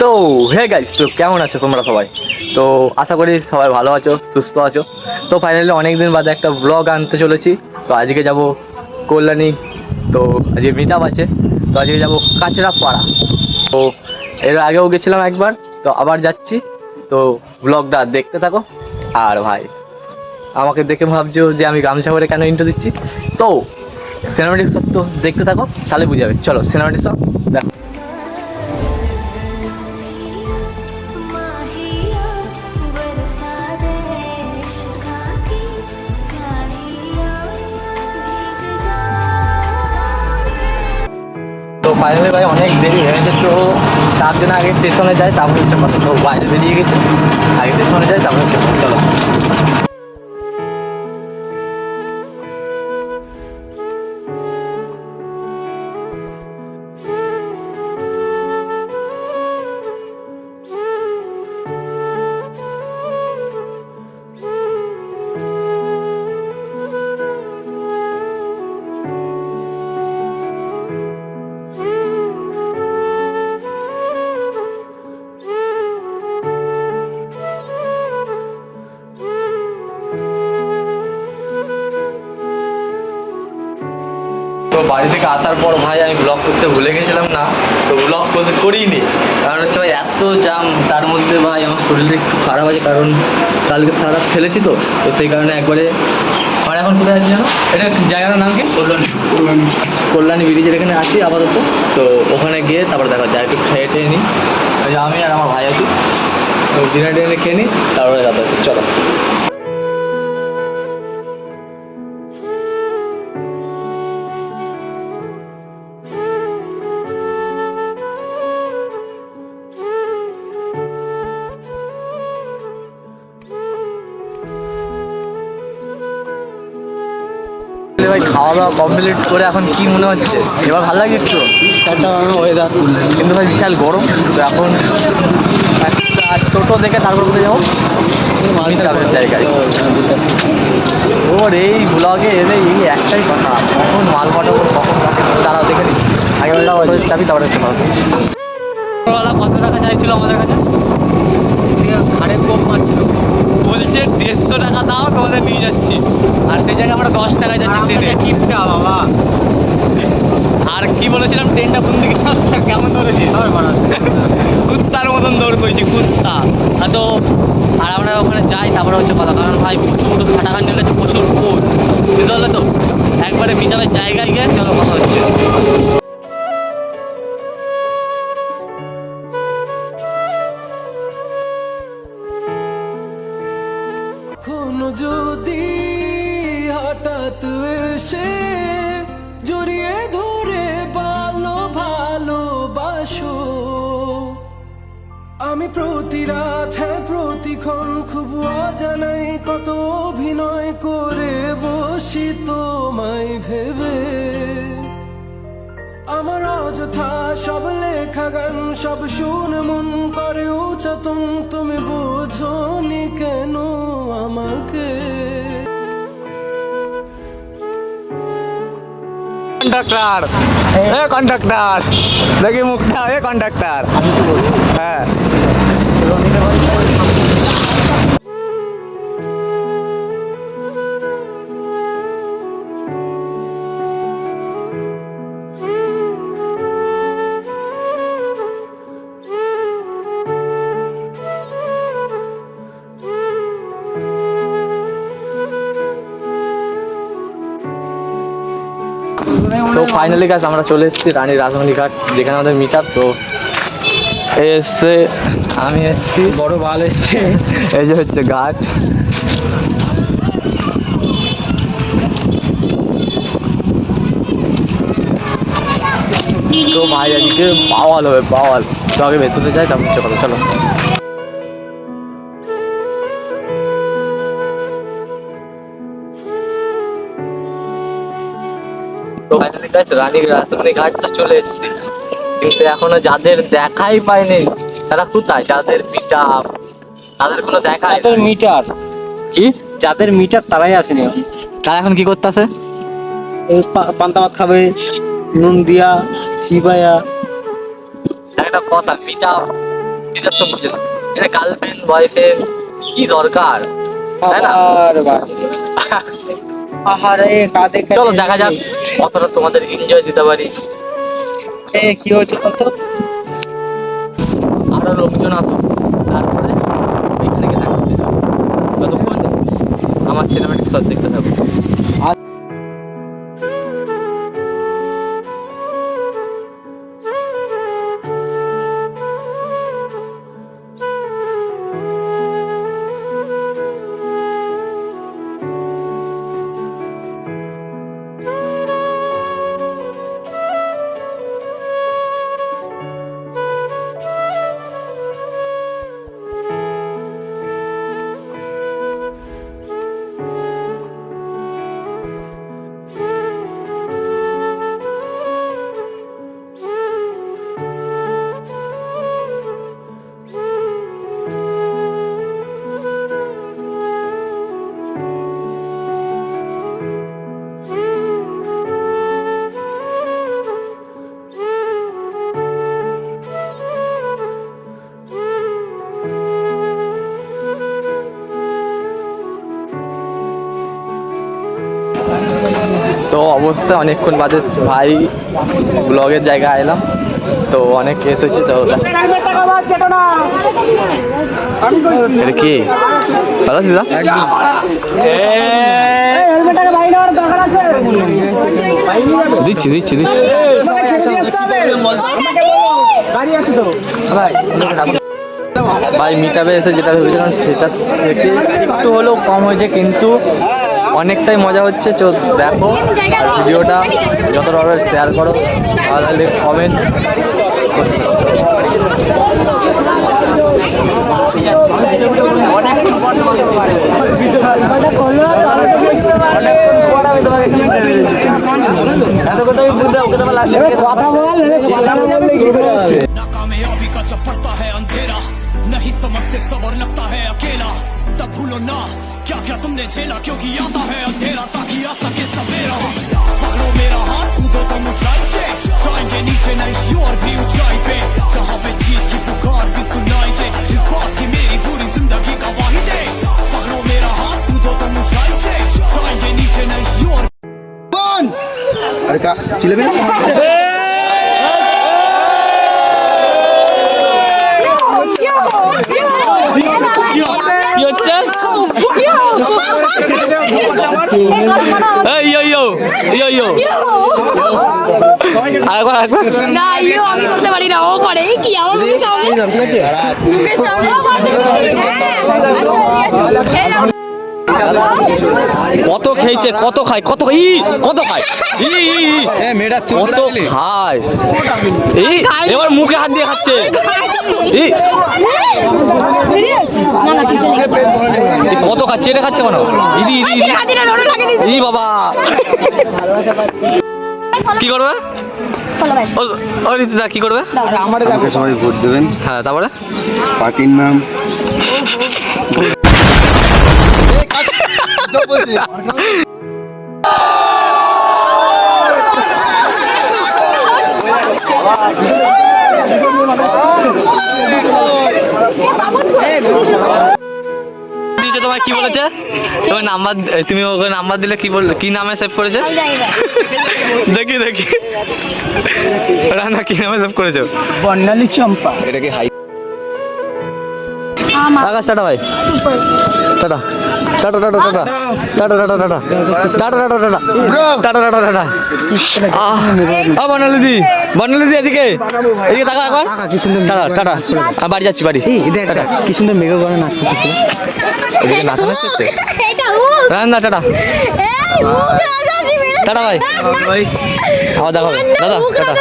তো hey guys, তো কেমন আছো তোমরা সবাই? তো আশা করি সবাই ভালো আছো, সুস্থ আছো। তো ফাইনালি অনেকদিন বাদে একটা ব্লগ আনতে চলেছি। তো আজকে যাব কল্যাণী। তো আজকে মিট আপ আছে। তো আজকে যাব কাঁচরাপাড়া। তো এর আগেও গেছিলাম একবার, তো আবার যাচ্ছি। তো ব্লগটা দেখতে থাকো। আর ভাই, আমাকে দেখে ভাবছো যে আমি গামছা পরে কেন ইন্ট্রো দিচ্ছি। তো সিনেমাটিক সব তো দেখতে থাকো, তাহলে বুঝে যাবে। চলো সিনেমাটিক সব দেখো। তো ফাইনালি ভাই অনেক দেরি হয়ে গেছে। তো 4 দিন আগে স্টেশনে যায়, তারপরে হচ্ছে কথা। তো বাইরে বেরিয়ে গেছে, আগে স্টেশনে যায়, তারপরে হচ্ছে কথা। চলো। তো বাড়ি থেকে আসার পর ভাই আমি ব্লগ করতে ভুলে গেছিলাম না। তো ব্লগ করিনি, কারণ হচ্ছে ভাই এত জাম। তার মধ্যে ভাই আমার শরীরটা একটু খারাপ আছে, কারণ কালকে সারা রাত খেলেছি। তো তো সেই কারণে একবারে আমার এখন কোথায় আছি জানো? এটা জায়গাটার নাম কি? কল্যাণী ব্রিজের এখানে আছি আপাতত। তো ওখানে গিয়ে তারপরে দেখা যায়, একটু খেয়ে টেয়ে নিই। আমি আর আমার ভাই আছি। তো ডিনার টিনার খেয়ে নিই, তারপরে যাতায়াত। চলো। ভাই খাওয়া দাওয়া কমপ্লিট করে এখন কি মনে হচ্ছে? এবার ভালো লাগে একটু একটা ওয়েদার, কিন্তু ভাই বিশাল গরম। তো এখন একটা টোটো দেখে তারপর কোথায় যাবো? মালটার জায়গায়। ওর এই ব্লগে এলে এই একটাই কথা, কখন মাল পাঠাবো, কখন কাকে তারাও দেখে নি। আগে চাবি, তারপরে হচ্ছে কথা। কত টাকা চাইছিল আমাদের কাছে? ঘাড়ে কোপ মারছিল, বলছে 150 টাকা দাও, তোমাদের নিয়ে যাচ্ছি। আর সেই জায়গায় আমরা 10 টাকায় যাচ্ছি ট্রেনে। কিপটা বাবা। আর কি বলেছিলাম, ট্রেনটা কোন দিকে আসছে, কেমন ধরেছি? কুত্তার মতন দৌড় করেছি, কুত্তা। তো আর আমরা ওখানে যাই, তারপরে হচ্ছে কথা। কারণ ভাই প্রচুর খাটাখাটি হচ্ছে, প্রচুর কোচ, বুঝতে পারলে তো। একবারে মিটামের জায়গায় গিয়ে চলো কথা হচ্ছে। যদি হঠাৎ এসে জড়িয়ে ধরে ভালোবাসো, আমি প্রতি রাত, হ্যাঁ প্রতিক্ষণ খুব অজানাই কত অভিনয় করে বসি তোমায় ভেবে। আমার অযথা সব লেখা গান সব শুনে মন করে উচ্চতম, তুমি বোঝনি কেন আমাকে? কন্ডাক্টর, এ কন্ডাক্টর, দেখি মুখটা। এ কন্ডাক্টর, হ্যাঁ। তো ফাইনালি গাছ আমরা চলে এসেছি রানী রাজমণি ঘাট, যেখানে আমাদের মিট আপ। তো এসছে, আমি এসছি, বড় বাল এসছে। এই যে হচ্ছে ঘাট। তো ভাই আজকে পাওয়াল হবে, পাওয়াল। তো আগে ভেতরে যাই, তারপর হচ্ছে কথা। চলো। তো ফাইনালি গাছ রানী রাজমণি ঘাট তো চলে এসেছি, কিন্তু এখনো যাদের দেখাই পাইনি তারা কোথায়? যাদের মিট আপ, তাদের কোনো দেখা, যাদের মিটার কি যাদের মিটার তারাই আসেনি এখন। তারা এখন কি করতেছে? পান্তা ভাত খাবে, নুন দিয়া, শিবায়া। একটা কথা, মিট আপ নিজস্ব বুঝে না, এটা গার্লফ্রেন্ড বয়ফ্রেন্ড কি দরকার, তাই না? আহারে কাঁদে কাঁদে। চলো দেখা যাক কতটা তোমাদের এনজয় দিতে পারি। কি হয়েছে কত? আরো লোকজন আসুক, তারপরে এখানে গিয়ে দেখা করতে যাবো। ততক্ষণ আমার সিনেমাটিক শট দেখতে থাকবো। তো অবশ্যই অনেকক্ষণ বাদে ভাই ব্লগের জায়গায় এলাম, তো অনেক কেস হয়েছে। তো এটা কি ভালো ছিল? দিচ্ছি দিচ্ছি দিচ্ছি ভাই। মিটাবে এসে যেটা ভেবেছিলাম সেটা থেকে একটু হলেও কম হয়েছে, কিন্তু অনেকটাই মজা হচ্ছে। তো দেখো ভিডিওটা যতটা পারবে শেয়ার করো, ভালো লাগলে কমেন্ট। नाकामयाबी का जब पड़ता है अंधेरा, नहीं समझते सबर लगता है अकेला, तब भूलो ना क्या क्या तुमने झेला, क्योंकि आता है अंधेरा ताकि आ सके सवेरा। पकड़ो मेरा हाथ, कूदो तुम ऊंचाई से, जाएंगे नीचे नहीं और भी ऊंचाई पे, जहाँ पे जीत की पुकार भी सुनाई दे, इस बात की मेरी पूरी जिंदगी गवाही दे। पकड़ो मेरा हाथ, कूदो तुम ऊंचाई से, जाएंगे नीचे नहीं और আরে চিলেবে কি হচ্ছে? না ইও আমি করতে পারি না, ও করে কি আমার মুখের সামনে মুখের সামনে কত খেয়েছে, কত খায়, কত কত খায়, মেয়েটা কত খায়, এবার মুখে হাত দিয়ে খাচ্ছে। কত খাচ্ছে, এটা খাচ্ছে কেন? বাবা কি করবে? ও রীতিদা কি করবে? আমাকে সবাই ভোট দেবেন। হ্যাঁ, তারপরে পার্টির নাম তোমায় কি বলেছে? তোমার নাম্বার, তুমি ওকে নাম্বার দিলে কি বললে, কি নামে সেভ করেছে? দেখি দেখি রানা কি নামে সেভ করেছো? বর্ণালী চম্পা। এটা কি হাই? আকাশ টাটা ভাই, tata tata tata tata tata tata tata tata tata tata tata tata tata. Barnali Barnali এদিকে এদিকে টাকা একবার। টাটা টাটা, বাড়ি যাচ্ছি বাড়ি। কি সুন্দর মেঘ করে নাচ করতেছে। এদিকে নাচা নাচছে রান্না। টাটা টাটা ভাই, আবার দেখা হবে দাদা। টাটা।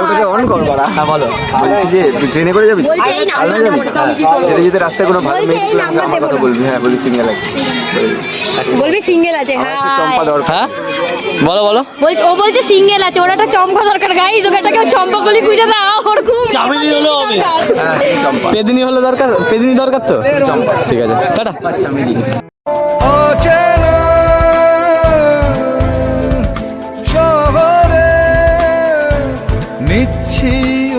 ওটাকে অন কর বাড়া। হ্যাঁ বলো। বলছি যে তুই ট্রেনে করে যাবি? যেতে যেতে রাস্তায় কোনো ভালো মেয়ে দেখলে আমাকে আমার কথা বলবি। হ্যাঁ বলি সিঙ্গেল আছে, বলবি সিঙ্গেল আছে। আমার একটু চম্পা দরকার। হ্যাঁ বলো বলো। বলছে ও বলছে সিঙ্গেল আছে, ওর একটা চম্পা দরকার। গাইস ওকে একটা কেউ চম্পা গুলি খুঁজে দাও, ওর খুব চামেলি হলো হবে। হ্যাঁ চম্পা। পেদিনি হলো দরকার, পেদিনি দরকার তো। চম্পা। ঠিক আছে টাটা। চামেলি। অচেনা শহরে নিচ্ছি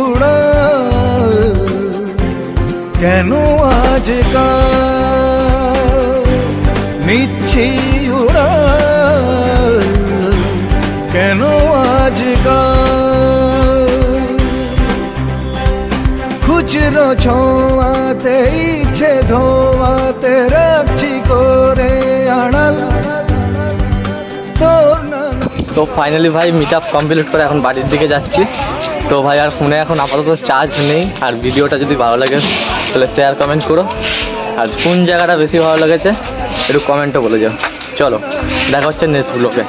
উড়াল কেন আজকাল নিচ্ছি উড়াল, কেন আজকাল খুচরো ছোঁয়াতে ইচ্ছে ধোয়াতে রাখছি করে আড়াল তোর না। তো ফাইনালি ভাই মিট আপ কমপ্লিট করে এখন বাড়ির দিকে যাচ্ছি। তো ভাই আর ফোনে এখন আপাতত চার্জ নেই। আর ভিডিওটা যদি ভালো লাগে তাহলে শেয়ার কমেন্ট করো, আর কোন জায়গাটা বেশি ভালো লেগেছে একটু কমেন্টও বলে যাও। চলো দেখা হচ্ছে নেক্সট ব্লগে।